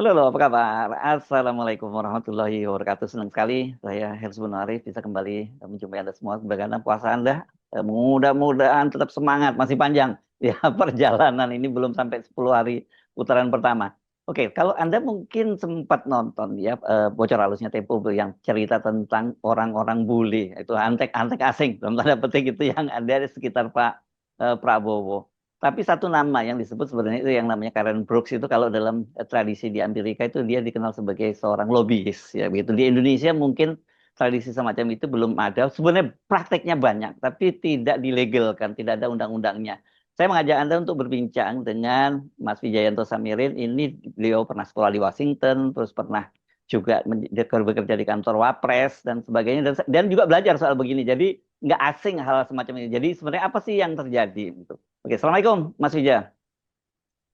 Halo, halo, apa kabar? Assalamualaikum warahmatullahi wabarakatuh. Senang sekali saya Hersy Arif bisa kembali menjumpai Anda semua. Bagaimana puasa Anda? Mudah-mudahan tetap semangat, masih panjang. Ya, perjalanan ini belum sampai 10 hari putaran pertama. Oke, kalau Anda mungkin sempat nonton ya bocor halusnya Tempo yang cerita tentang orang-orang bully, itu antek-antek asing, dalam tanda petik itu yang ada di sekitar Pak Prabowo. Tapi satu nama yang disebut sebenarnya itu yang namanya Karen Brooks itu kalau dalam tradisi di Amerika itu dia dikenal sebagai seorang lobbyist ya begitu. Di Indonesia mungkin tradisi semacam itu belum ada. Sebenarnya prakteknya banyak tapi tidak dilegalkan, tidak ada undang-undangnya. Saya mengajak Anda untuk berbincang dengan Mas Wijayanto Samirin. Ini beliau pernah sekolah di Washington, terus pernah juga bekerja di kantor Wapres dan sebagainya dan juga belajar soal begini. Jadi nggak asing hal semacam ini. Jadi sebenarnya apa sih yang terjadi? Gitu. Oke, Assalamualaikum Mas Wija.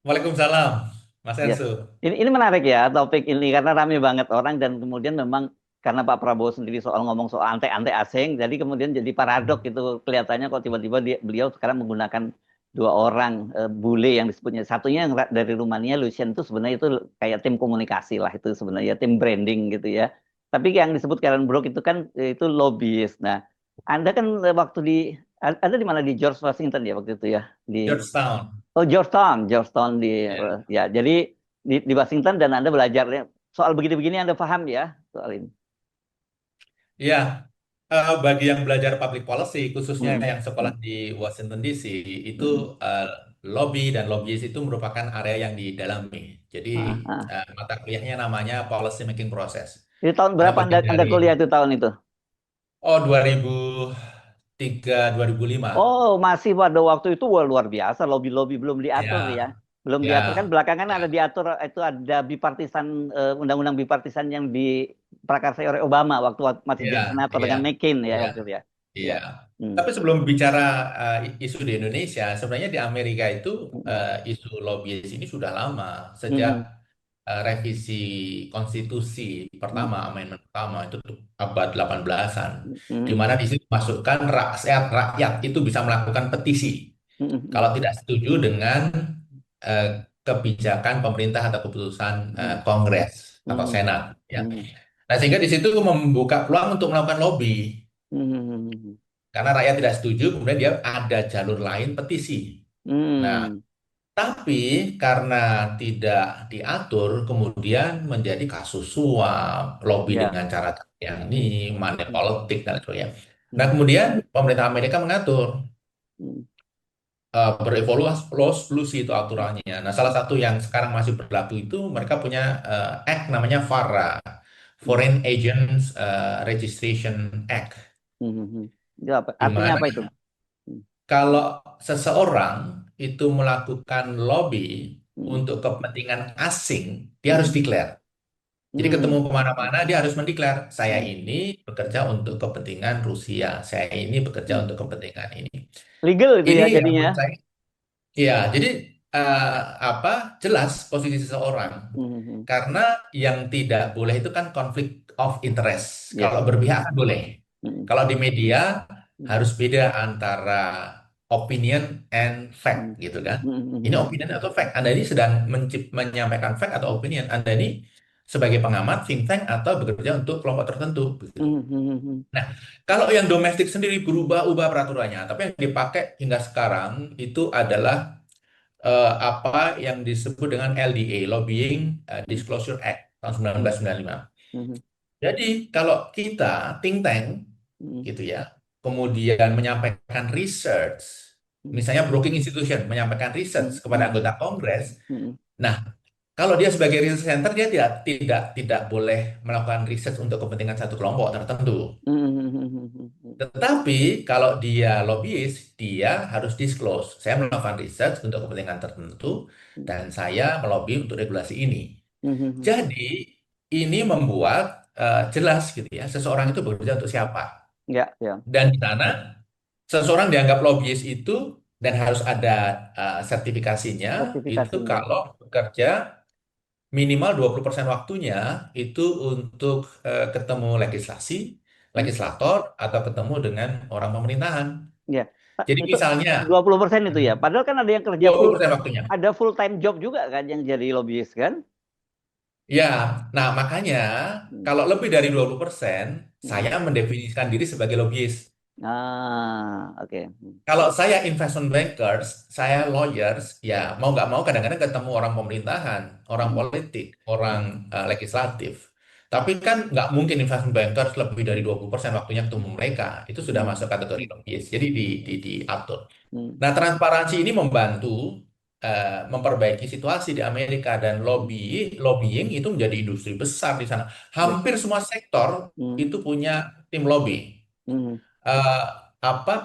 Waalaikumsalam, Mas Ya, Ensu. ini menarik ya topik ini karena ramai banget orang dan kemudian memang karena Pak Prabowo sendiri soal ngomong soal antek-antek asing, jadi kemudian jadi paradok gitu kelihatannya kok tiba-tiba beliau sekarang menggunakan dua orang bule yang disebutnya. Satunya yang dari Rumania, Lucien itu sebenarnya itu kayak tim komunikasi lah itu sebenarnya tim branding gitu ya. Tapi yang disebut Karen Brook itu kan itu lobbyist. Nah, Anda kan waktu ada di mana di George Washington ya waktu itu ya di Georgetown. Oh, Georgetown di Ya, ya. Jadi di Washington dan Anda belajarnya soal begini-begini Anda paham ya soal ini. ya. Bagi yang belajar public policy, khususnya Hmm. yang sekolah Hmm. di Washington DC, itu Hmm. eh, lobby dan lobbyist itu merupakan area yang didalami. Jadi Ah, ah. mata kuliahnya namanya policy making process. Itu tahun Ada berapa bagian Anda dari kuliah itu tahun itu? 2003, 2005. Oh, masih pada waktu itu wah, luar biasa lobby-lobby belum diatur ya. Ya, Belum diatur kan ya, belakangan ada ya, diatur itu ada bipartisan undang-undang bipartisan yang diprakarsai oleh Obama waktu masih ya, jadi senator dengan ya, McCain ya waktu ya. itu ya. Ya. Iya. Hmm. Tapi sebelum bicara isu di Indonesia, sebenarnya di Amerika itu Hmm. isu lobbyis ini sudah lama, sejak Hmm. revisi konstitusi Hmm. pertama, amendment pertama itu tuh abad 18-an, di Hmm. mana di situ masukkan rakyat itu bisa melakukan petisi Hmm. Hmm. kalau tidak setuju dengan eh, kebijakan pemerintah atau keputusan Hmm. Kongres atau Hmm. Senat, ya. Hmm. Nah, sehingga di situ membuka peluang untuk melakukan lobby. Hmm. Karena rakyat tidak setuju, kemudian dia ada jalur lain petisi. Nah, Hmm. tapi karena tidak diatur, kemudian menjadi kasus suap, lobby Ya. dengan cara yang ini, money Hmm. politik, dan sebagainya. Nah, Hmm. kemudian pemerintah Amerika mengatur, Hmm. berevolusi itu aturannya. Nah, salah satu yang sekarang masih berlaku itu, mereka punya act namanya FARA, Hmm. Foreign Agents Registration Act, Hmm. Itu apa? di Artinya mana apa itu? Hmm. kalau seseorang itu melakukan lobby Hmm. untuk kepentingan asing, dia harus Hmm. declare. Jadi ketemu Hmm. kemana-mana, dia harus mendeklar, saya Hmm. ini bekerja untuk kepentingan Rusia, saya ini bekerja Hmm. untuk kepentingan ini. Legal itu Ini ya yang jadinya. menurut saya, ya, jadi eh, apa jelas posisi seseorang. Hmm. Karena yang tidak boleh itu kan konflik of interest. Kalau Yes. berpihak kan boleh. Hmm. Kalau di media Hmm. harus beda antara opinion and fact Hmm. gitu kan. Hmm. Ini Hmm. opinion atau fact. Anda ini sedang menyampaikan fact atau opinion. Anda ini sebagai pengamat, think tank atau bekerja untuk kelompok tertentu begitu. Hmm. Hmm. Nah, kalau yang domestik sendiri berubah-ubah peraturannya, tapi yang dipakai hingga sekarang itu adalah apa yang disebut dengan LDA, Lobbying Hmm. Disclosure Act tahun Hmm. 1995. Hmm. Jadi kalau kita think tank Hmm. gitu ya, kemudian menyampaikan research, Hmm. misalnya broking institution menyampaikan research Hmm. kepada Hmm. anggota Kongres. Hmm. Nah, kalau dia sebagai research center dia tidak boleh melakukan research untuk kepentingan satu kelompok tertentu. Hmm. Tetapi kalau dia lobbyist, dia harus disclose. Saya melakukan research untuk kepentingan tertentu dan saya melobi untuk regulasi ini. Hmm. Jadi ini membuat jelas gitu ya, seseorang itu bekerja untuk siapa. Ya, ya. Dan di sana seseorang dianggap lobbyist itu dan harus ada sertifikasinya itu Sertifikasinya. kalau bekerja minimal 20% waktunya itu untuk ketemu legislasi, Hmm. legislator atau ketemu dengan orang pemerintahan. Ya. Pak, Jadi itu misalnya 20% itu ya. Padahal kan ada yang kerja 20% waktunya. ada full time job juga kan yang jadi lobbyist kan? Ya, nah makanya Hmm. kalau lebih dari 20%, Hmm. saya mendefinisikan diri sebagai lobbyist. Oke. Kalau saya investment bankers, saya lawyers, ya mau nggak mau kadang-kadang ketemu orang pemerintahan, orang Hmm. politik, orang legislatif. Tapi kan nggak mungkin investment bankers lebih dari 20% waktunya ketemu mereka. Itu sudah Hmm. masuk kategori lobbyist. Jadi diatur. Hmm. Nah, transparansi ini membantu memperbaiki situasi di Amerika dan Hmm. lobbying itu menjadi industri besar di sana. Ya. Hampir semua sektor Hmm. itu punya tim lobby. Hmm. eh,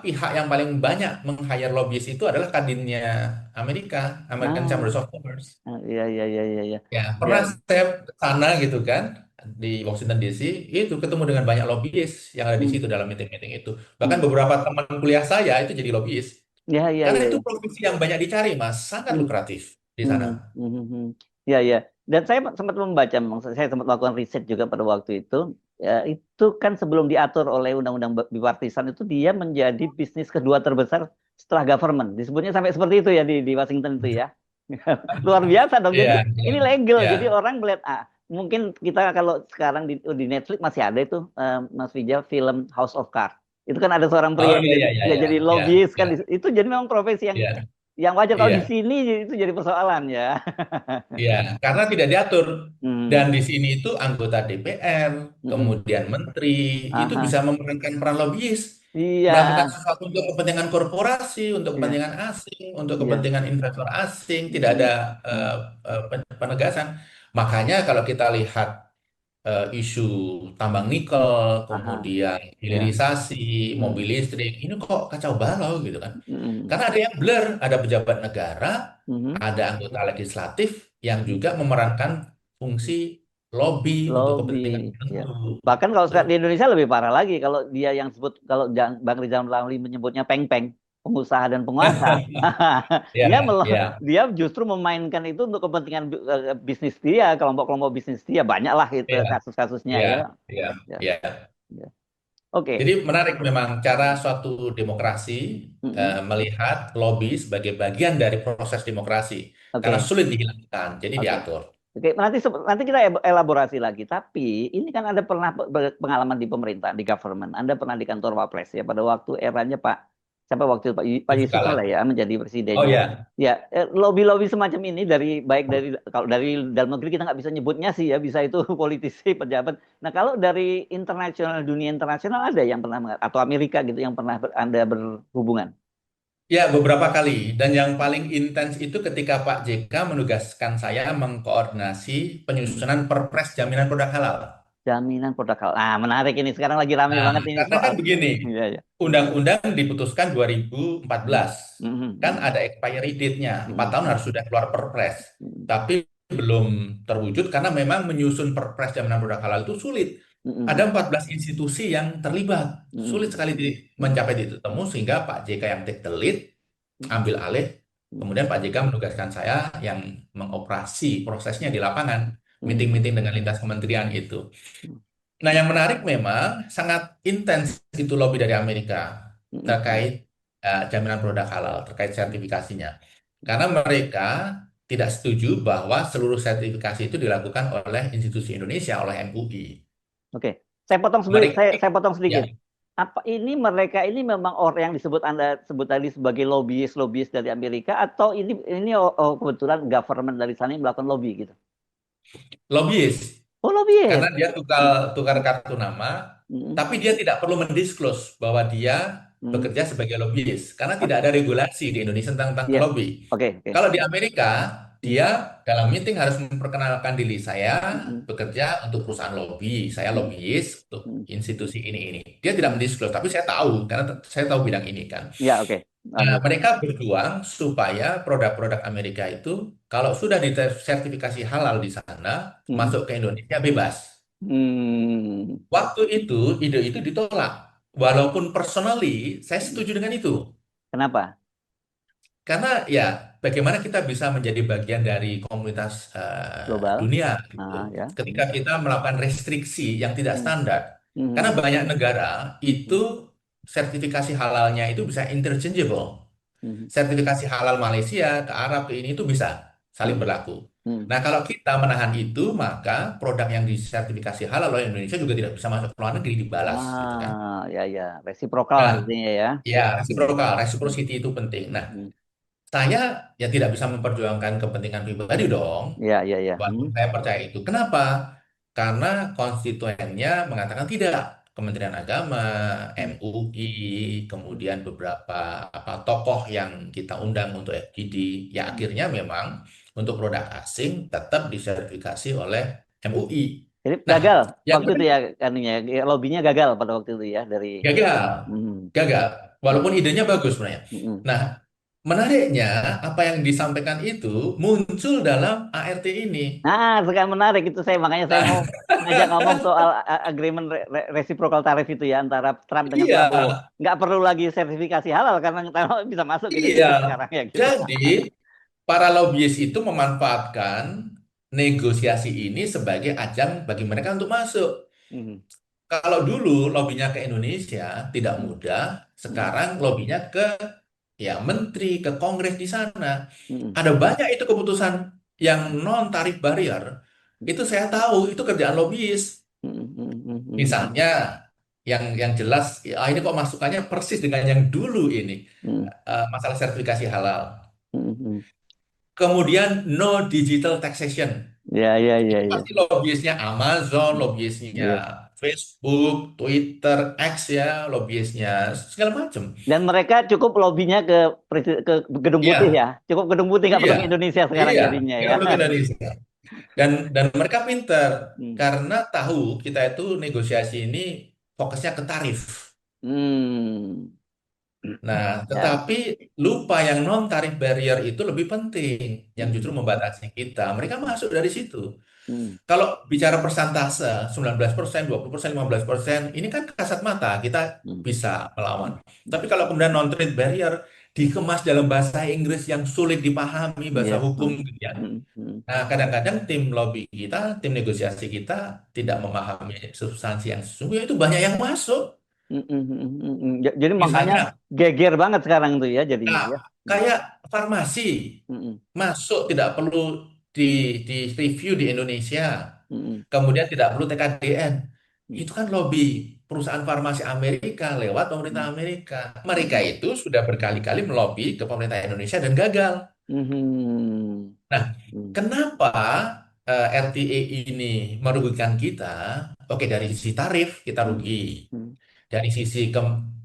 Pihak yang paling banyak meng-hire lobbyist itu adalah kadinnya Amerika, American Ah, Chambers of Commerce. iya, iya, iya, iya, iya. Ya, Ya. pernah saya ke sana gitu kan di Washington DC, itu ketemu dengan banyak lobbyist yang ada di Hmm. situ dalam meeting-meeting itu. Bahkan Hmm. beberapa teman kuliah saya itu jadi lobbyist. Ya, ya, Karena ya, itu ya. profesi yang banyak dicari, Mas, sangat Hmm. lukratif di sana. Mhm, mhm, mhm. Ya, ya. Dan saya sempat membaca, memang saya sempat melakukan riset juga pada waktu itu. Ya, itu kan sebelum diatur oleh undang-undang bipartisan itu dia menjadi bisnis kedua terbesar setelah government. Disebutnya sampai seperti itu ya di Washington itu ya. Luar biasa dong. Jadi Iya, iya, ini legal. iya. Jadi orang melihat mungkin kita kalau sekarang di Netflix masih ada itu Mas Vija film House of Cards. Itu kan ada seorang Oh pria yang iya, jadi iya, iya, ya iya, jadi iya, lobbyist kan iya, itu jadi memang profesi iya, yang wajar kalau di iya. sini itu jadi persoalan ya. Iya, karena tidak diatur. Dan Hmm. di sini itu anggota DPR, Mm-mm. kemudian menteri, itu bisa Aha. memerankan peran lobbyis, Iya, melakukan sesuatu untuk kepentingan korporasi, untuk iya, kepentingan asing, untuk iya. kepentingan investor asing, tidak ada Mm-mm. eh, penegasan. Makanya kalau kita lihat isu tambang nikel, Aha. kemudian Ya. hilirisasi, mobil Mm. listrik, ini kok kacau balau gitu kan. Mm-mm. Karena ada yang blur, ada pejabat negara, Mhm. ada anggota legislatif yang juga memerankan fungsi lobby untuk Lobby, kepentingan ya. tertentu. Bahkan kalau Gitu. sekarang di Indonesia lebih parah lagi kalau dia yang sebut kalau Bang Rizal Ramli menyebutnya peng-peng, pengusaha dan penguasa. Ya, Dia ya, dia justru memainkan itu untuk kepentingan bisnis dia, kelompok-kelompok bisnis dia. Banyak lah itu ya, kasus-kasusnya ya. ya, ya, Ya, ya. ya. Oke. Jadi menarik memang cara suatu demokrasi Mm-mm. melihat lobby sebagai bagian dari proses demokrasi karena Oke. sulit dihilangkan, jadi Oke. diatur. Oke, nanti kita elaborasi lagi. Tapi ini kan ada pernah pengalaman di pemerintahan, di government. Anda pernah di kantor Wapres ya pada waktu eranya Pak siapa waktu itu Pak Yusuf Yusuf Kala. Kala ya menjadi Oh presidennya. ya, Ya, lobby-lobby semacam ini dari baik dari kalau dari dalam negeri kita nggak bisa nyebutnya sih ya, bisa itu politisi, pejabat. Nah, kalau dari internasional dunia internasional ada yang pernah atau Amerika gitu yang pernah Anda berhubungan. ya beberapa kali. Dan yang paling intens itu ketika Pak JK menugaskan saya mengkoordinasi Hmm. penyusunan Perpres jaminan produk halal. Jaminan produk halal. Nah, menarik ini sekarang lagi rame Nah, banget ini karena soal. kan begini, Iya, ya. undang-undang diputuskan 2014. Kan Mhm. ada expiry date-nya, 4 tahun Mhm. harus sudah keluar Perpres. Mhm. Tapi belum terwujud karena memang menyusun Perpres jaminan produk halal itu sulit. Ada Mhm. 14 institusi yang terlibat. Sulit Mhm. sekali mencapai titik temu sehingga Pak JK yang take the lead, ambil alih. Kemudian Pak JK menugaskan saya yang mengoperasi prosesnya di lapangan, Mhm. meeting-meeting dengan lintas kementerian itu. Nah, yang menarik memang sangat intens itu lobby dari Amerika Mhm. terkait jaminan produk halal, terkait sertifikasinya. Karena mereka tidak setuju bahwa seluruh sertifikasi itu dilakukan oleh institusi Indonesia, oleh MUI. Oke, saya potong sedikit. Mereka, Saya potong ya, sedikit. Apa ini mereka ini memang orang yang disebut Anda sebut tadi sebagai lobbyis dari Amerika atau ini kebetulan government dari sana yang melakukan lobby gitu? lobbyis. Oh, Karena lobbyis. dia tukar kartu nama, Mhm. tapi dia tidak perlu mendisclose bahwa dia Mhm. bekerja sebagai lobbyis, karena tidak Oke. ada regulasi di Indonesia tentang Iya. lobby. Oke, oke. Kalau di Amerika, dia Mhm. dalam meeting harus memperkenalkan diri saya Mhm. bekerja untuk perusahaan lobby, saya Mhm. lobbyis untuk Mhm. institusi ini. Dia tidak Mhm. mendisclose, tapi saya tahu karena saya tahu bidang ini kan. Ya, oke. Nah, Lanjut. mereka berjuang supaya produk-produk Amerika itu kalau sudah disertifikasi halal di sana, Mhm. masuk ke Indonesia bebas. Hmm. Waktu itu ide itu ditolak. Walaupun personally saya setuju dengan itu. Kenapa? Karena ya bagaimana kita bisa menjadi bagian dari komunitas Global? dunia gitu. Ya. Ketika kita melakukan restriksi yang tidak Hmm. standar. Karena Hmm. banyak negara itu Hmm. sertifikasi halalnya itu bisa interchangeable. Hmm. Sertifikasi halal Malaysia ke Arab ke ini itu bisa saling Hmm. berlaku. Hmm. Nah, kalau kita menahan itu, maka produk yang disertifikasi halal oleh Indonesia juga tidak bisa masuk ke luar negeri dibalas, gitu kan? Ya, ya, resiprokal Nah, artinya ya. ya Hmm. reciprocal, Hmm. reciprocity itu penting. Nah, Hmm. saya ya tidak bisa memperjuangkan kepentingan pribadi dong. Ya, ya, ya. Walaupun Hmm. saya percaya itu. Kenapa? Karena konstituennya mengatakan tidak. Kementerian Agama, Hmm. MUI, kemudian beberapa tokoh yang kita undang untuk FGD, ya Hmm. akhirnya memang untuk produk asing tetap disertifikasi oleh MUI. Jadi Nah, gagal yang waktu itu menarik ya, kanunya, lobbynya gagal pada waktu itu ya dari. gagal, Hmm. gagal. Hmm. Walaupun idenya bagus sebenarnya. Hmm. Nah, menariknya apa yang disampaikan itu muncul dalam ART ini. Nah, sekarang menarik itu makanya saya mau Nah, ngajak ngomong soal agreement reciprocal tarif itu ya antara Trump dengan iya, Prabowo. Nggak perlu lagi sertifikasi halal karena bisa masuk ke iya. Indonesia sekarang ya gitu. Jadi, para lobbyis itu memanfaatkan negosiasi ini sebagai ajang bagi mereka untuk masuk. Hmm. Kalau dulu lobbynya ke Indonesia tidak Hmm. mudah, Hmm. sekarang lobbynya ke ya menteri, ke Kongres di sana. Hmm. Ada banyak itu keputusan yang non tarif barrier. Itu saya tahu itu kerjaan lobbyis. Hmm. Hmm. Hmm. Hmm. Misalnya yang jelas, ini kok masukannya persis dengan yang dulu ini, Hmm. masalah sertifikasi halal. Hmm. Hmm. Kemudian no digital taxation. Ya, ya, ya, Itu ya. pasti lobbyisnya Amazon, Hmm. lobbyisnya Iya. Facebook, Twitter, X ya, lobbyisnya segala macam. Dan mereka cukup lobbynya ke Gedung Putih Iya, ya. Cukup Gedung Putih nggak iya, perlu ke Indonesia sekarang iya. jadinya Kita ya. perlu ke Indonesia. Dan mereka pinter Hmm. karena tahu kita itu negosiasi ini fokusnya ke tarif. Hmm. Nah, Ya. tetapi lupa yang non tarif barrier itu lebih penting, yang justru Hmm. membatasi kita. Mereka masuk dari situ. Hmm. Kalau bicara persentase 19%, 20%, 15%, ini kan kasat mata, kita Hmm. bisa melawan. Hmm. Tapi kalau kemudian non-trade barrier dikemas dalam bahasa Inggris yang sulit dipahami, bahasa Iya. hukum Hmm. gitu ya. Hmm. Hmm. Nah, kadang-kadang tim lobby kita, tim negosiasi kita tidak Hmm. memahami substansi yang sesungguhnya itu banyak yang masuk. Hmm. Hmm. Hmm. Hmm. Hmm. Jadi makanya Misalnya, geger banget sekarang tuh ya jadinya nah, ya. Hmm. kayak farmasi Hmm. masuk tidak perlu di, di review di Indonesia. Hmm. Kemudian tidak perlu TKDN. Hmm. Itu kan lobby perusahaan farmasi Amerika lewat pemerintah Hmm. Amerika. Mereka Hmm. itu sudah berkali-kali melobi ke pemerintah Indonesia dan gagal. Hmm. Nah, Hmm. kenapa RTA ini merugikan kita? Oke, dari sisi tarif kita Hmm. rugi. Hmm. Dari sisi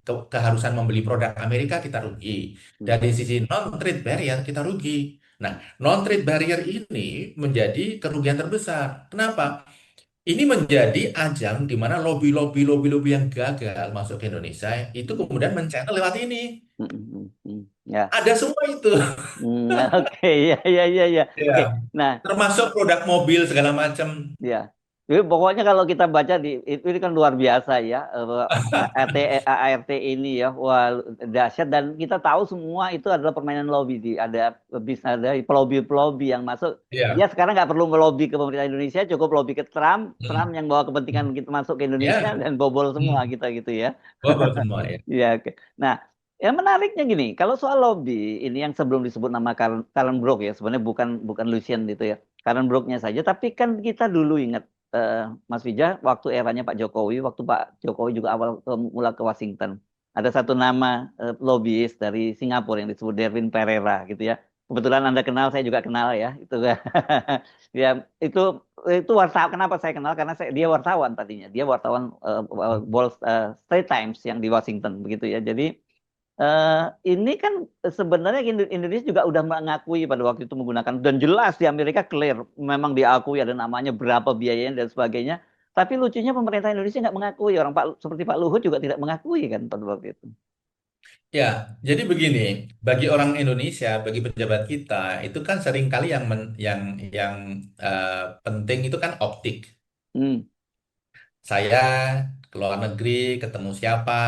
keharusan membeli produk Amerika kita rugi. Hmm. Dari sisi non-trade barrier kita rugi. Nah, non-trade barrier ini menjadi kerugian terbesar. Kenapa? Ini menjadi ajang di mana lobby-lobby yang gagal masuk ke Indonesia itu Hmm. kemudian men-channel lewat ini. Hmm. Hmm. Hmm. Ya. Ada semua itu. Hmm. Oke, ya, ya, ya, ya. Ya, Oke. Nah, termasuk produk mobil segala macam. ya. Jadi pokoknya kalau kita baca itu ini kan luar biasa ya, ART ART ini ya, wah dahsyat dan kita tahu semua itu adalah permainan lobby bisa ada pelobi-pelobi yang masuk. Dia Iya. sekarang nggak perlu melobi ke pemerintah Indonesia, cukup lobby ke Trump, Trump Hmm. yang bawa kepentingan kita masuk ke Indonesia Ya, dan bobol semua hmm. kita gitu ya. Bobol semua ya. Iya, oke. Nah, yang menariknya gini, kalau soal lobby ini yang sebelum disebut nama Karen Brok ya, sebenarnya bukan bukan Lucien itu ya, Karen Broknya saja. Tapi kan kita dulu ingat Mas Wija, waktu eranya Pak Jokowi, waktu Pak Jokowi juga awal mula ke Washington, ada satu nama lobbyis dari Singapura yang disebut Derwin Pereira gitu ya. Kebetulan Anda kenal, saya juga kenal ya. Itu ya itu wartawan. Kenapa saya kenal? Karena dia wartawan tadinya. Dia wartawan Straits Times yang di Washington begitu ya. Jadi eh, ini kan sebenarnya Indonesia juga udah mengakui pada waktu itu menggunakan dan jelas di Amerika clear memang diakui ada namanya berapa biayanya dan sebagainya. Tapi lucunya pemerintah Indonesia nggak mengakui orang seperti Pak Luhut juga tidak mengakui kan pada waktu itu. Ya, jadi begini, bagi orang Indonesia, bagi pejabat kita, itu kan seringkali yang penting itu kan optik. Hmm, Saya ke luar negeri, ketemu siapa.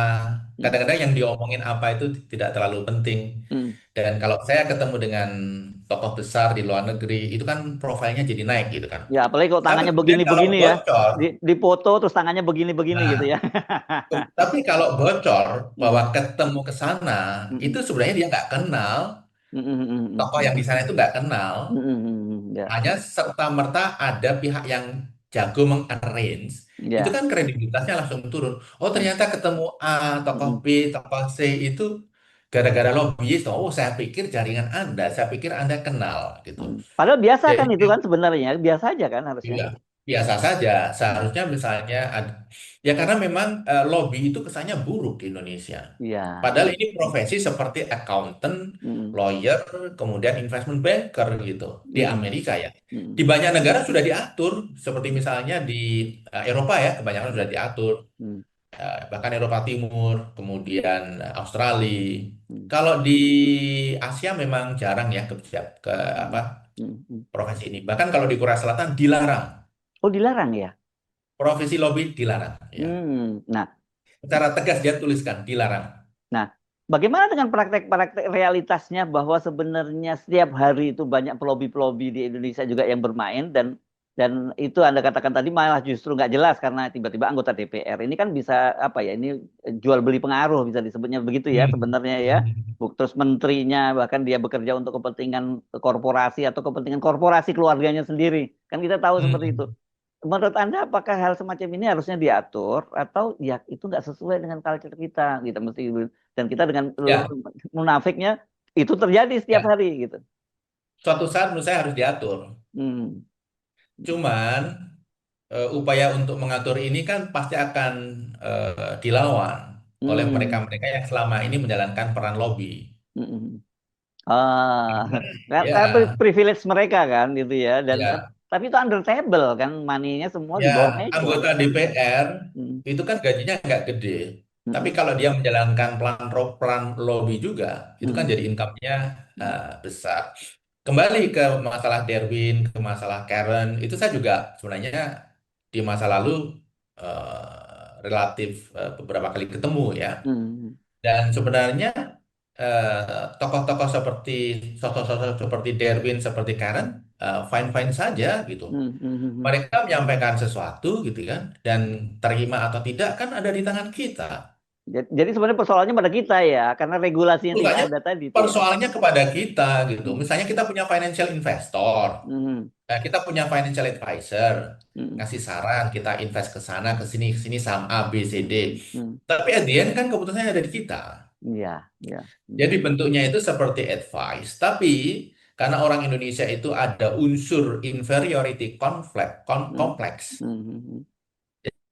hmm, Kadang-kadang yang diomongin apa itu tidak terlalu penting. hmm. Dan kalau saya ketemu dengan tokoh besar di luar negeri, itu kan profilnya jadi naik gitu kan. Ya apalagi kalau Tapi tangannya kemudian kalau begini-begini ya, bocor, di foto terus tangannya begini-begini gitu nah, ya. tapi kalau bocor Hmm, bahwa ketemu ke sana, hmm, itu hmm, sebenarnya dia nggak kenal. hmm, hmm, hmm, Tokoh hmm, yang di sana itu nggak kenal. hmm, hmm, hmm, Ya, hanya serta-merta ada pihak yang jago mengarrange, itu ya. kan kredibilitasnya langsung turun. Oh Mm, ternyata ketemu A, tokoh mm, B, tokoh C itu gara-gara lobbyis. Oh saya pikir jaringan Anda, saya pikir Anda kenal gitu. Padahal biasa Jadi kan itu kan sebenarnya, biasa aja kan harusnya. iya, biasa saja. Mm. Seharusnya misalnya ya karena memang lobby itu kesannya buruk di Indonesia. Iya, Padahal iya. ini profesi seperti accountant, Mm, lawyer, kemudian investment banker gitu di mm, Amerika ya. Di mm, banyak negara sudah diatur, seperti misalnya di Eropa ya, kebanyakan sudah diatur. mm, Bahkan Eropa Timur, kemudian Australia. mm, Kalau di Asia memang jarang ya ke apa mm, mm. profesi ini. Bahkan kalau di Korea Selatan dilarang. Oh, dilarang ya? Profesi lobby dilarang ya. Nah, Secara tegas dia tuliskan dilarang. nah, bagaimana dengan praktek-praktek realitasnya bahwa sebenarnya setiap hari itu banyak pelobi-pelobi di Indonesia juga yang bermain dan itu Anda katakan tadi malah justru nggak jelas karena tiba-tiba anggota DPR ini kan bisa apa ya ini jual beli pengaruh bisa disebutnya begitu ya Hmm. sebenarnya ya. Terus menterinya bahkan dia bekerja untuk kepentingan korporasi atau kepentingan korporasi keluarganya sendiri. Kan kita tahu seperti itu. Hmm. Menurut Anda apakah hal semacam ini harusnya diatur atau ya itu nggak sesuai dengan culture kita gitu mesti dan kita dengan Ya, munafiknya itu terjadi setiap ya. hari gitu. Suatu saat menurut saya harus diatur. Hmm. Cuman upaya untuk mengatur ini kan pasti akan dilawan oleh Hmm. mereka-mereka yang selama ini menjalankan peran lobby. Hmm. Ah, tapi Ya, privilege mereka kan gitu ya dan ya, tapi itu under table kan maninya semua ya. di bawah meja. Anggota DPR Hmm. itu kan gajinya nggak gede. Tapi Hmm. kalau dia menjalankan peran lobby juga, itu kan Hmm. jadi income-nya besar. Kembali ke masalah Derwin, ke masalah Karen, itu saya juga sebenarnya di masa lalu relatif beberapa kali ketemu ya. Hmm. Dan sebenarnya tokoh-tokoh seperti sosok-sosok seperti Derwin, seperti Karen, fine-fine saja gitu. Hmm. Hmm. Hmm. Mereka menyampaikan sesuatu gitu kan, dan terima atau tidak kan ada di tangan kita. Jadi sebenarnya persoalannya pada kita ya karena regulasi yang tidak Bukannya ada tadi itu ya. persoalannya kepada kita gitu. Hmm. Misalnya kita punya financial investor, Hmm. kita punya financial advisor, Hmm. ngasih saran, kita invest ke sini saham A, B, C, D. Hmm. Hmm. Tapi at the end kan keputusannya ada di kita. Iya, iya. Hmm. Jadi bentuknya itu seperti advice. Tapi karena orang Indonesia itu ada unsur inferiority Hmm. kompleks. Hmm. Hmm.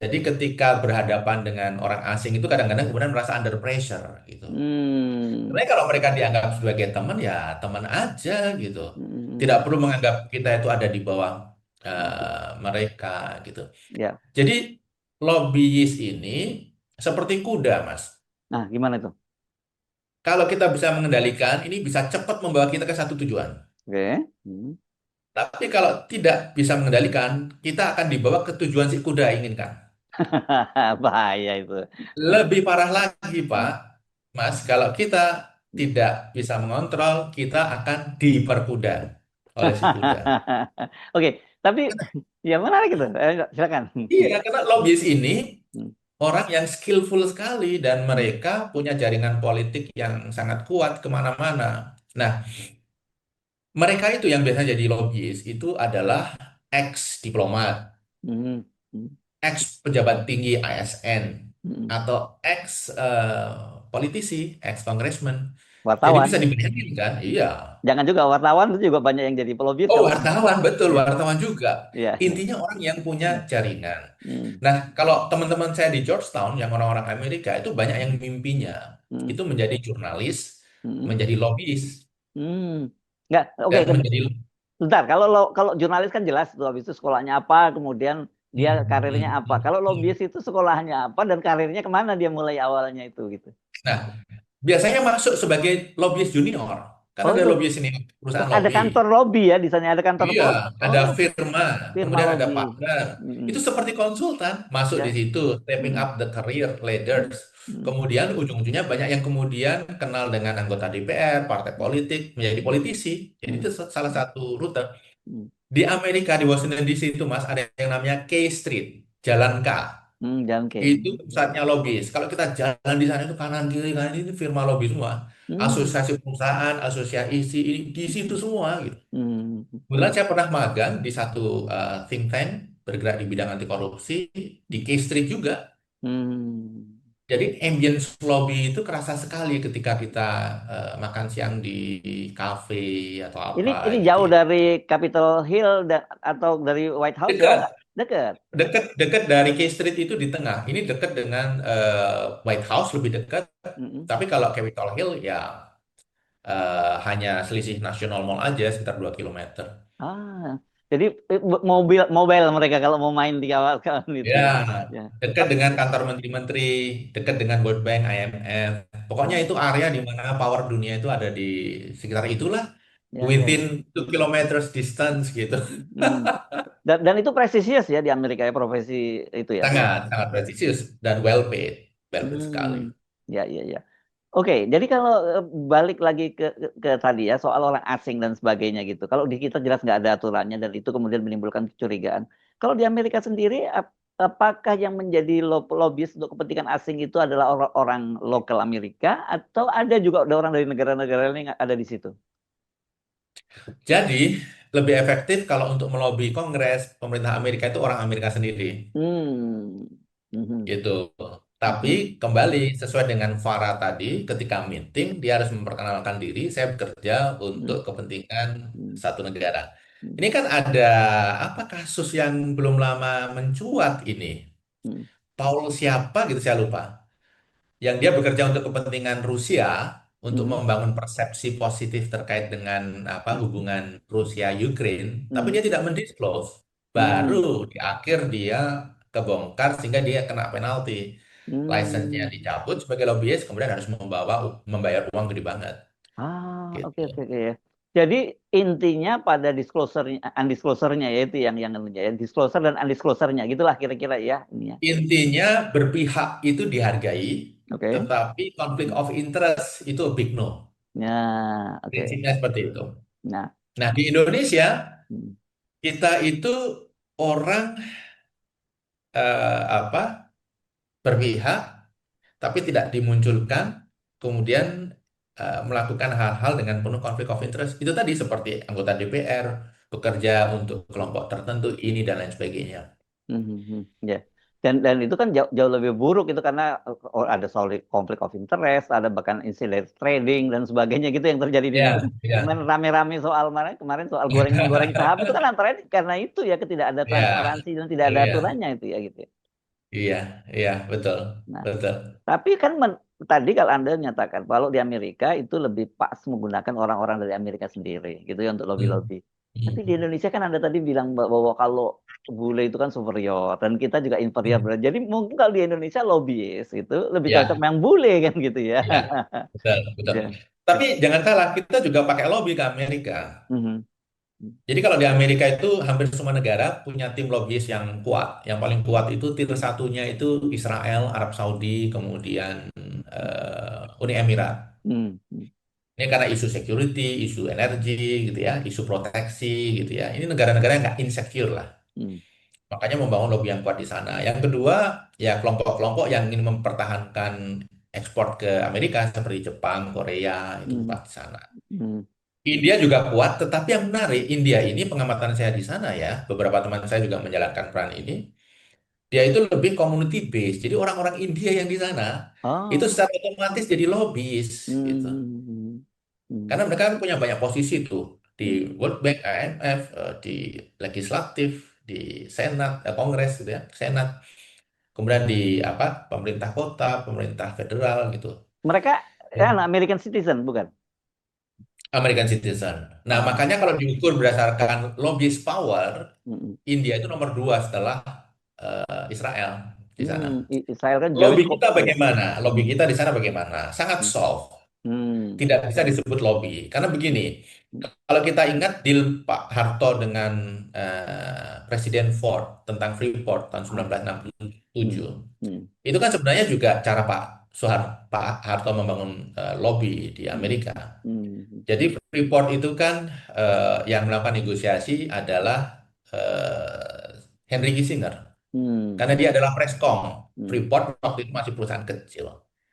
Jadi ketika berhadapan dengan orang asing itu kadang-kadang kemudian merasa under pressure gitu. Hmm. Sebenarnya kalau mereka dianggap sebagai teman ya teman aja gitu. Tidak Hmm. perlu menganggap kita itu ada di bawah Hmm. mereka gitu. Ya. Jadi lobbyis ini seperti kuda, Mas. Nah, gimana itu? Kalau kita bisa mengendalikan, ini bisa cepat membawa kita ke satu tujuan. Oke. Hmm. Tapi kalau tidak bisa mengendalikan, kita akan dibawa ke tujuan si kuda inginkan. Bahaya itu. Lebih parah lagi, Hmm. Pak, Mas, kalau kita tidak bisa mengontrol, kita akan diperkuda oleh si kuda. Oke, tapi ya menarik itu. Silakan. Iya, karena lobbyis ini Hmm. orang yang skillful sekali dan Hmm. mereka punya jaringan politik yang sangat kuat kemana-mana. Nah, mereka itu yang biasanya jadi lobbyis itu adalah ex-diplomat, Hmm. Hmm. ex-pejabat tinggi ASN, Hmm. atau ex-politisi, ex-congressman. Jadi bisa Wartawan. dibayangin kan? Iya. Jangan juga wartawan itu juga banyak yang jadi pelobir Oh, kalau wartawan, betul, ya. wartawan juga. Iya, iya. Intinya orang yang punya Hmm. jaringan. Hmm. Nah, kalau teman-teman saya di Georgetown, yang orang-orang Amerika, itu banyak yang mimpinya. Hmm. Itu menjadi jurnalis, Hmm. menjadi lobbyis, Hmm. Nggak, oke. dan menjadi... Bentar, kalau jurnalis kan jelas tuh habis itu sekolahnya apa, kemudian dia karirnya apa. Kalau lobbyis itu sekolahnya apa dan karirnya kemana dia mulai awalnya itu gitu. Nah, biasanya masuk sebagai lobbyis junior. Karena Oh ada itu lobbyis ini, perusahaan ada lobby. kantor lobby ya di sana ada kantor Iya, pos. ada Oh firma, firma kemudian ada lobby. partner. Mm-mm. Itu seperti konsultan, masuk di Ya. situ, stepping Mm-mm. up the career ladders. Mm-mm. Kemudian ujung-ujungnya banyak yang kemudian kenal dengan anggota DPR, partai politik, menjadi politisi. Jadi itu Mm-mm. salah satu rute. Mm-mm. Di Amerika, di Washington DC itu Mas, ada yang namanya K Street, Jalan K. Jangan kayak. Itu pusatnya lobbyis. Kalau kita jalan di sana itu kanan kiri, ini firma lobby semua. Hmm. asosiasi perusahaan, asosiasi ini di situ semua gitu. Hmm. Kebetulan saya pernah magang di satu think tank bergerak di bidang anti korupsi di K Street juga. Hmm. Jadi ambience lobby itu kerasa sekali ketika kita makan siang di kafe atau apa Ini gitu jauh ya. dari Capitol Hill atau dari White House jauh Dekat, nggak? Dekat. dekat, dekat dari K Street itu di tengah. Ini dekat dengan White House lebih dekat. Mm-mm. Tapi kalau Capitol Hill ya hanya selisih National Mall aja sekitar 2 kilometer. Ah, jadi mobil mobile mereka kalau mau main di kawasan itu Ya, ya. Ya. dekat dengan kantor menteri-menteri, dekat dengan World Bank, IMF. Pokoknya Oh, itu area di mana power dunia itu ada di sekitar itulah, ya, ya, within ya. 2 kilometers distance gitu. Hmm. Dan itu presisius ya di Amerika ya profesi itu ya. Sangat, sangat prestisius dan well paid sekali. Hmm. Ya, ya, ya. Oke, jadi kalau balik lagi ke tadi ya soal orang asing dan sebagainya gitu. Kalau di kita jelas nggak ada aturannya dan itu kemudian menimbulkan kecurigaan. Kalau di Amerika sendiri, apakah yang menjadi lobbyis untuk kepentingan asing itu adalah orang lokal Amerika atau ada juga ada orang dari negara-negara lain yang ada di situ? Jadi, lebih efektif kalau untuk melobi Kongres, pemerintah Amerika itu orang Amerika sendiri. Hmm. Mhm. Gitu. Tapi Mhm. kembali sesuai dengan Farah tadi, ketika meeting dia harus memperkenalkan diri, saya bekerja untuk Mhm. kepentingan Mhm. satu negara. Mhm. Ini kan ada apa kasus yang belum lama mencuat ini. Mhm. Paul siapa gitu saya lupa. Yang dia bekerja untuk kepentingan Rusia untuk Mhm. membangun persepsi positif terkait dengan apa hubungan Rusia Ukraine, tapi Mhm. dia tidak mendisclose. Mhm. Baru di akhir dia kebongkar sehingga dia kena penalti. Lisensinya Hmm. dicabut sebagai lobbyist, kemudian harus membayar uang gede banget. Ah, oke, oke, Gitu. oke. Jadi intinya pada disclosure-nya, undisclosure-nya ya itu yang anunya ya, disclosure dan undisclosure-nya gitulah kira-kira ya ini ya. Intinya berpihak itu dihargai, Oke. tetapi conflict of interest itu a big no. Ya, oke. Prinsipnya seperti itu. Nah, Nah, di Indonesia hmm, kita itu orang apa berpihak tapi tidak dimunculkan kemudian melakukan hal-hal dengan penuh konflik of interest itu tadi seperti anggota DPR bekerja untuk kelompok tertentu ini dan lain sebagainya. ya. Dan itu kan jauh, jauh lebih buruk itu karena ada solid konflik of interest, ada bahkan insider trading dan sebagainya gitu yang terjadi di Ya, kemarin ya, rame-rame soal kemarin soal goreng menggoreng saham itu kan antara lain karena itu ya tidak ada ya, transparansi dan tidak ada iya, aturannya itu ya gitu ya. iya, iya, betul, Nah, betul. tapi kan tadi kalau Anda menyatakan kalau di Amerika itu lebih pas menggunakan orang-orang dari Amerika sendiri gitu ya untuk Hmm. lobby-lobby. Tapi di Hmm. Indonesia kan Anda tadi bilang bahwa kalau bule itu kan superior dan kita juga inferior. Hmm. Jadi mungkin kalau di Indonesia lobbyis itu lebih cocok Ya, yang bule kan gitu ya. ya, betul, betul. Ya. Tapi jangan salah, kita juga pakai lobby ke Amerika. Mhm. Jadi kalau di Amerika itu hampir semua negara punya tim lobbyis yang kuat. Yang paling kuat itu tier satunya itu Israel, Arab Saudi, kemudian Uni Emirat. Mhm. Ini karena isu security, isu energi gitu ya, isu proteksi gitu ya. Ini negara-negara yang nggak insecure lah. Mhm. Makanya membangun lobby yang kuat di sana. Yang kedua, ya kelompok-kelompok yang ingin mempertahankan ekspor ke Amerika seperti Jepang, Korea itu Mhm. kuat di sana. Mhm. India juga kuat, tetapi yang menarik, India ini pengamatan saya di sana ya, beberapa teman saya juga menjalankan peran ini, dia itu lebih community based. Jadi orang-orang India yang di sana itu Oh. secara otomatis jadi lobbyis gitu. Mhm. Karena Mhm. mereka kan punya banyak posisi tuh di Mhm. World Bank, IMF, di legislatif, di Senat, Kongres gitu ya, Senat, kemudian di apa pemerintah kota, pemerintah federal gitu. Mereka kan American citizen bukan? American citizen. Nah, Ah. makanya kalau diukur berdasarkan lobbyist power, Mhm. India itu nomor dua setelah Israel di sana. Israel kan jauh Lobby kok kita ya. bagaimana? Lobby Hmm. kita di sana bagaimana? Sangat Hmm. soft. Hmm. Tidak bisa disebut lobby. Karena begini, kalau kita ingat deal Pak Harto dengan Presiden Ford tentang Freeport tahun Ah. Hmm. 1967, Hmm. itu kan sebenarnya juga cara Pak Harto membangun lobby di Hmm. Amerika. Hmm. Jadi Freeport itu kan yang melakukan negosiasi adalah Henry Kissinger. Karena Hmm. dia adalah Preskom. Hmm. Freeport waktu itu masih perusahaan kecil.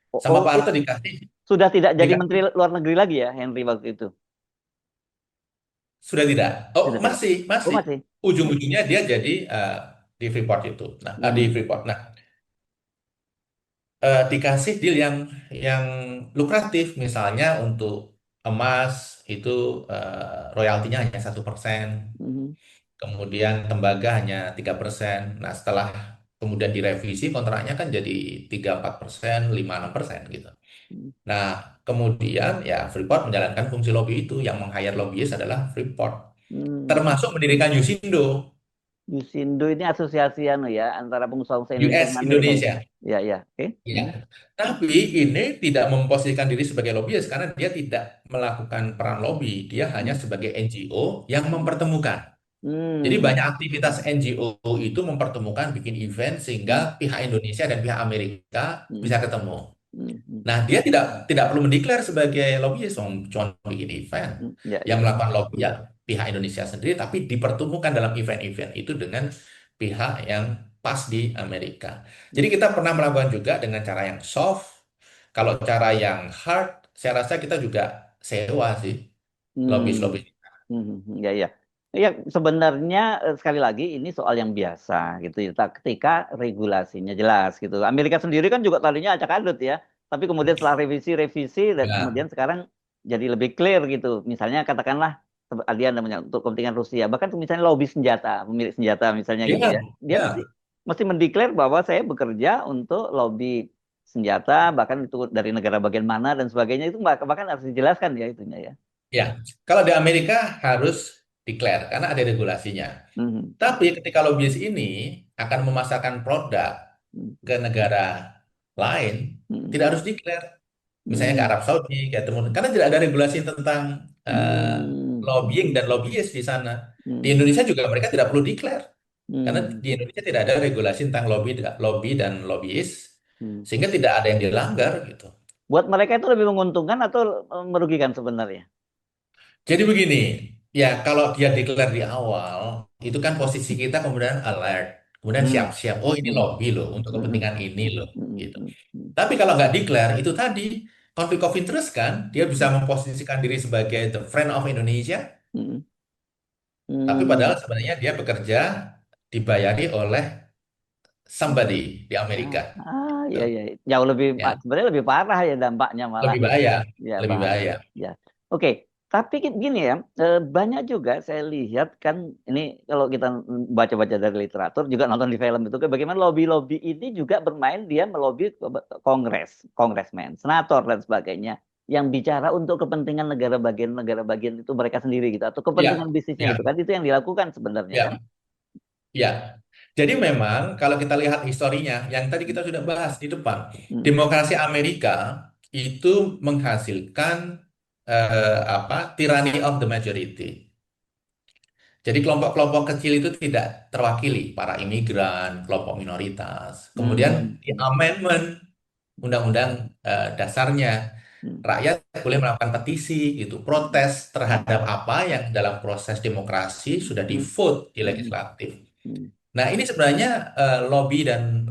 Oh, Sama oh, Pak Harto dikasih. Sudah tidak jadi Menteri Dikasih Luar Negeri lagi ya, Henry waktu itu. sudah tidak. Oh, Sudah tidak. masih, Oh masih. masih. Ujung-ujungnya dia jadi di Freeport itu. Nah, di Hmm. Freeport. Nah, dikasih deal yang lukratif, misalnya untuk emas itu royaltinya hanya 1%, Hmm. kemudian tembaga hanya 3%. Nah, setelah kemudian direvisi kontraknya kan jadi 3-4%, 5-6% gitu. Hmm. Nah, kemudian ya Freeport menjalankan fungsi lobby itu, yang meng-hire lobbyist adalah Freeport, Hmm. termasuk mendirikan Yusindo, Yusindo ini asosiasi anu ya antara pengusaha-pengusaha Indonesia US dengan Amerika ya. Indonesia. Ya ya. Oke. Ya, tapi ini tidak memposisikan diri sebagai lobbyist karena dia tidak melakukan peran lobby, dia hanya Hmm. sebagai NGO yang mempertemukan. Jadi Hmm. banyak aktivitas NGO itu mempertemukan, bikin event sehingga Hmm. pihak Indonesia dan pihak Amerika Hmm. bisa ketemu. Hmm. Hmm. Nah, dia tidak perlu mendeklar sebagai lobbyist, cuma bikin event. Hmm. Ya Yang ya. melakukan lobby ya pihak Indonesia sendiri, tapi dipertemukan dalam event-event itu dengan pihak yang pas di Amerika. Jadi Hmm. kita pernah melakukan juga dengan cara yang soft. Kalau cara yang hard, saya rasa kita juga sewa sih Hmm. lobbyist-lobbyist. Ya, ya. Ya, sebenarnya sekali lagi ini soal yang biasa gitu ya. Ketika regulasinya jelas gitu. Amerika sendiri kan juga tadinya acak adut ya. Tapi kemudian setelah revisi dan Ya, kemudian sekarang jadi lebih clear gitu. Misalnya katakanlah dia namanya untuk kepentingan Rusia, bahkan misalnya lobby senjata, pemilik senjata misalnya gitu iya, ya. Dia mesti ya, mesti mendeklar bahwa saya bekerja untuk lobby senjata, bahkan itu dari negara bagian mana dan sebagainya itu bahkan harus dijelaskan ya itunya ya. ya. Kalau di Amerika harus declare karena ada regulasinya. Mhm. Tapi ketika lobbyist ini akan memasarkan produk ke negara lain, Mhm. tidak harus declare. Misalnya ke Hmm. Arab Saudi, ke Timur, karena tidak ada regulasi tentang Hmm. lobbying dan lobbyist di sana. Di Hmm. Indonesia juga mereka tidak perlu declare, karena Hmm. di Indonesia tidak ada regulasi tentang lobby dan lobbyist, Hmm. sehingga tidak ada yang dilanggar gitu. Buat mereka itu lebih menguntungkan atau merugikan sebenarnya? Jadi begini, ya kalau dia declare di awal, itu kan posisi kita kemudian alert, kemudian Hmm. siap-siap. Oh ini Hmm. lobby loh untuk Hmm. kepentingan ini loh, Hmm. gitu. Hmm. Hmm. Tapi kalau nggak declare, itu tadi konflik of interest kan, dia bisa Hmm. memposisikan diri sebagai the friend of Indonesia, Hmm. tapi Hmm. padahal sebenarnya dia bekerja dibayari oleh somebody di Ah, Amerika, ya, tuh, ya. Jauh lebih, ya, sebenarnya lebih parah ya dampaknya malah. lebih bahaya, Ya, lebih bahaya. bahaya. Ya. Oke, tapi gini ya, banyak juga saya lihat kan ini kalau kita baca-baca dari literatur juga nonton di film itu kan bagaimana lobby-lobby ini juga bermain dia melobi kongresmen, senator dan sebagainya yang bicara untuk kepentingan negara bagian itu mereka sendiri gitu atau kepentingan Ya, bisnisnya ya, gitu kan itu yang dilakukan sebenarnya kan. ya, ya. Jadi memang kalau kita lihat historinya, yang tadi kita sudah bahas di depan, Hmm. demokrasi Amerika itu menghasilkan apa? Tyranny of the majority. Jadi kelompok-kelompok kecil itu tidak terwakili, para imigran, kelompok minoritas. Kemudian Hmm. di amendment undang-undang dasarnya, Hmm. rakyat boleh melakukan petisi gitu, protes terhadap apa yang dalam proses demokrasi sudah di Hmm. vote di Hmm. legislatif. Hmm. Nah, ini sebenarnya lobby dan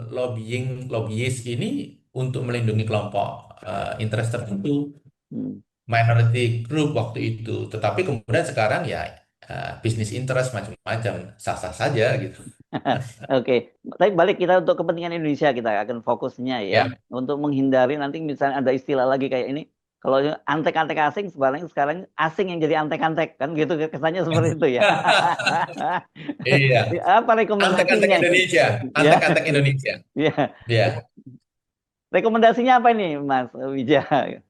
lobbyist ini untuk melindungi kelompok interest tertentu, Hmm. minority group waktu itu. Tetapi kemudian sekarang ya bisnis interest macam-macam, sah-sah saja gitu. Oke, tapi balik kita untuk kepentingan Indonesia kita akan fokusnya ya Ya. untuk menghindari nanti misalnya ada istilah lagi kayak ini kalau antek-antek asing sekarang asing yang jadi antek-antek kan gitu kesannya seperti itu ya. Iya, Apa antek-antek rekomendasinya? Indonesia, Ya, antek-antek Indonesia. ya. Ya. Rekomendasinya apa ini, Mas Wijaya?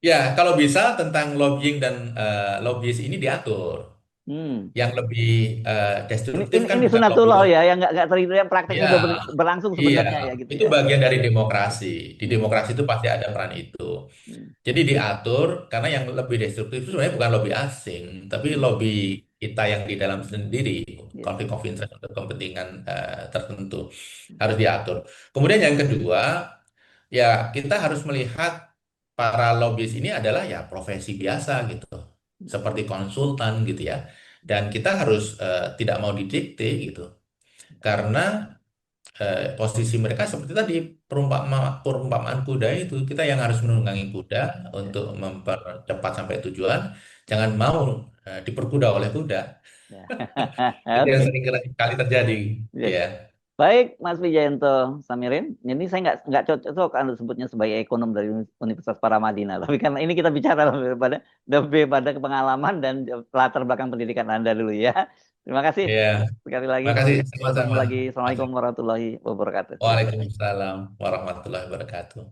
Ya, kalau bisa tentang lobbying dan lobbyist ini diatur. Hmm. Yang lebih Ini destruktif ini kan ini bukan sunatullah lobby-lobby. ya yang nggak terlihat yang prakteknya Iya, udah berlangsung iya. sebenarnya ya gitu Itu ya. bagian dari demokrasi. Di Hmm. demokrasi itu pasti ada peran itu. Hmm. Jadi diatur karena yang lebih destruktif itu sebenarnya bukan lobby asing, tapi Hmm. lobby kita yang di dalam sendiri, Ya. konflik of interest untuk kepentingan tertentu harus diatur. Kemudian yang kedua, ya kita harus melihat para lobbyist ini adalah ya profesi biasa gitu, seperti konsultan gitu ya. Dan kita harus tidak mau didikte gitu, karena posisi mereka seperti tadi, perumpamaan kuda itu, kita yang harus menunggangi kuda Ya, untuk mempercepat sampai tujuan, jangan mau diperkuda oleh kuda. ya. Itu yang Oke. sering kali terjadi, Ya. ya. Baik, Mas Wijayanto Samirin. Ini saya nggak cocok Anda sebutnya sebagai ekonom dari Universitas Paramadina. Tapi karena ini kita bicara lebih pada pengalaman dan latar belakang pendidikan Anda dulu ya. Terima kasih Ya, sekali lagi. makasih Sampai ketemu sama-sama. lagi. Mas. Assalamualaikum warahmatullahi wabarakatuh. Waalaikumsalam warahmatullahi wabarakatuh.